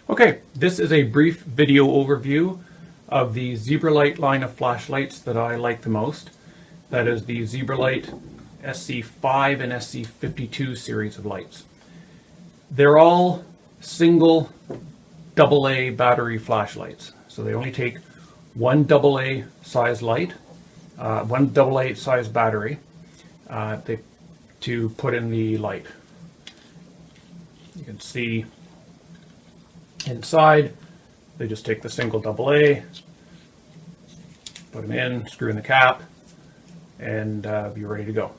Okay, this is a brief video overview of the Zebralight line of flashlights that I like the most. That is the Zebralight SC5 and SC52 series of lights. They're all single AA battery flashlights. So they only take one AA size light, one AA size battery to put in the light. You can see inside, they just take the single AA, put them in, screw in the cap, and be ready to go.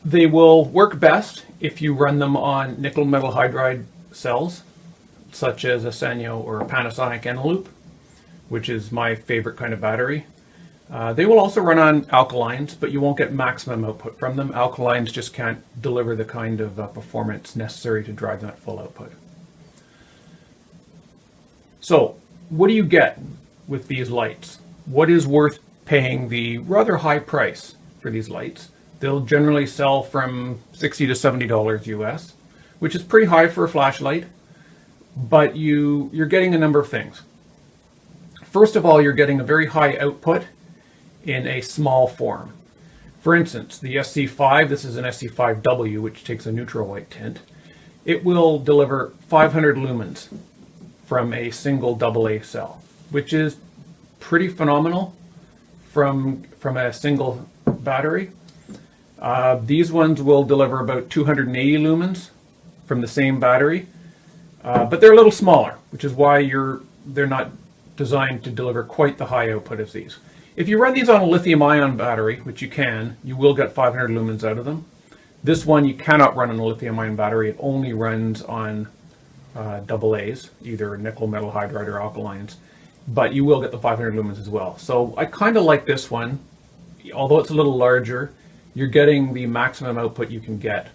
They will work best if you run them on nickel metal hydride cells, such as a Sanyo or a Panasonic Eneloop, which is my favorite kind of battery. They will also run on alkalines, but you won't get maximum output from them. Alkalines just can't deliver the kind of performance necessary to drive that full output. So, what do you get with these lights? What is worth paying the rather high price for these lights? They'll generally sell from $60 to $70 US, which is pretty high for a flashlight, but you're getting a number of things. First of all, you're getting a very high output in a small form. For instance, the SC5, this is an SC5w, which takes a neutral white tint. It will deliver 500 lumens from a single AA cell, which is pretty phenomenal from a single battery. These ones will deliver about 280 lumens from the same battery, but they're a little smaller, which is why they're not designed to deliver quite the high output as these. If you run these on a lithium-ion battery, which you can, you will get 500 lumens out of them. This one you cannot run on a lithium-ion battery. It only runs on AA's, either nickel metal hydride or alkalines, but you will get the 500 lumens as well. So I kind of like this one. Although it's a little larger, you're getting the maximum output you can get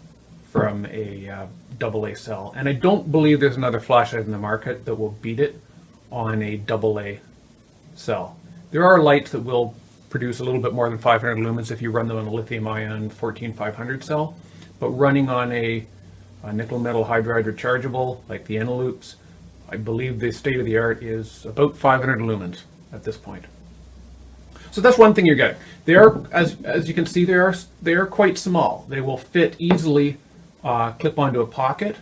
from a AA cell. And I don't believe there's another flashlight in the market that will beat it on a AA cell. There are lights that will produce a little bit more than 500 lumens if you run them on a lithium-ion 14500 cell, but running on a nickel metal hydride rechargeable like the Eneloops, I believe the state-of-the-art is about 500 lumens at this point. So that's one thing you're getting. They are, as you can see, they are quite small. They will fit easily, clip onto a pocket.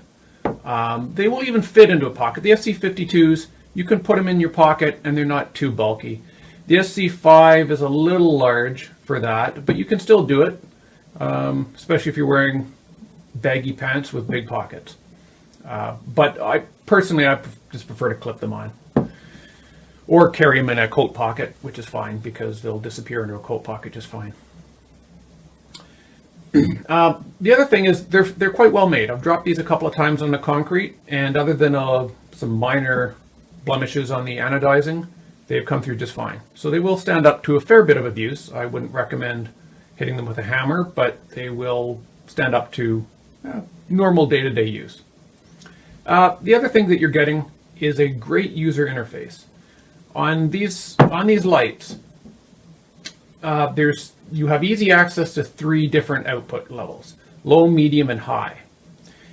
They will even fit into a pocket. The SC52s, you can put them in your pocket and they're not too bulky. The SC5 is a little large for that, but you can still do it, especially if you're wearing baggy pants with big pockets. But I just prefer to clip them on. Or carry them in a coat pocket, which is fine because they'll disappear into a coat pocket just fine. The other thing is they're quite well made. I've dropped these a couple of times on the concrete, and other than some minor blemishes on the anodizing, they've come through just fine. So they will stand up to a fair bit of abuse. I wouldn't recommend hitting them with a hammer, but they will stand up to normal day-to-day use. The other thing that you're getting is a great user interface. On these lights, you have easy access to 3 different output levels: low, medium, and high.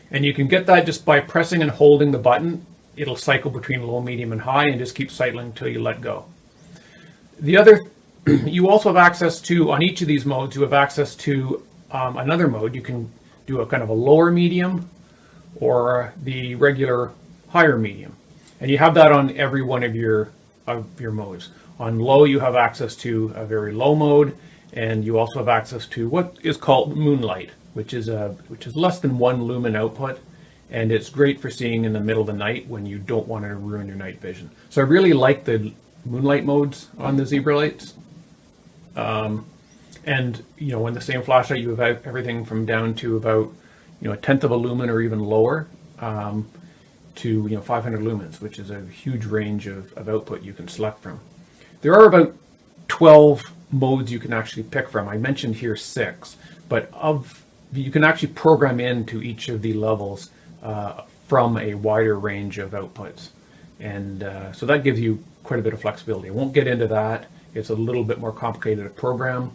And you can get that just by pressing and holding the button. It'll cycle between low, medium, and high, and just keep cycling until you let go. You also have access to, on each of these modes, you have access to another mode. You can do a kind of a lower medium or the regular higher medium. And you have that on every one of your modes. On low, you have access to a very low mode, and you also have access to what is called moonlight, which is less than 1 lumen output, and it's great for seeing in the middle of the night when you don't want to ruin your night vision. So I really like the moonlight modes on the Zebralights. And in the same flashlight, you have everything from down to about 1/10 of a lumen or even lower, to 500 lumens, which is a huge range of output you can select from. There are about 12 modes you can actually pick from. I mentioned here 6, but you can actually program into each of the levels from a wider range of outputs, and so that gives you quite a bit of flexibility. I won't get into that. It's a little bit more complicated to program,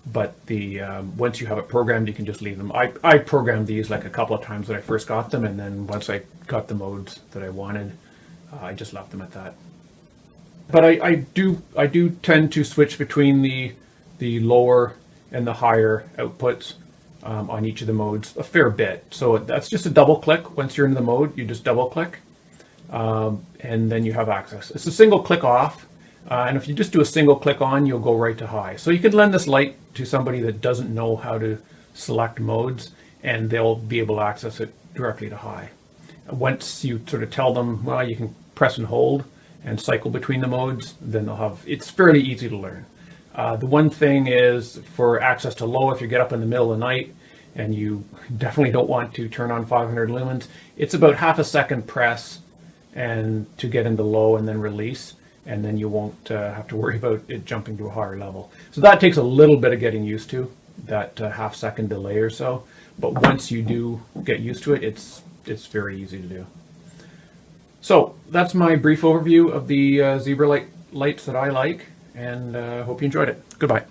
but the once you have it programmed, you can just leave them. I programmed these like a couple of times when I first got them, and then once I got the modes that I wanted, I just left them at that. But I do tend to switch between the lower and the higher outputs on each of the modes a fair bit. So that's just a double click. Once you're into the mode, you just double click, and then you have access. It's a single click off, and if you just do a single click on, you'll go right to high. So you can lend this light to somebody that doesn't know how to select modes, and they'll be able to access it directly to high. Once you sort of tell them, well, you can press and hold and cycle between the modes, then they'll have, it's fairly easy to learn. The one thing is for access to low, if you get up in the middle of the night and you definitely don't want to turn on 500 lumens, it's about half a second press and to get into low and then release, and then you won't have to worry about it jumping to a higher level. So that takes a little bit of getting used to, that half second delay or so, but once you do get used to it, it's very easy to do. So that's my brief overview of the Zebralight lights that I like, and hope you enjoyed it. Goodbye.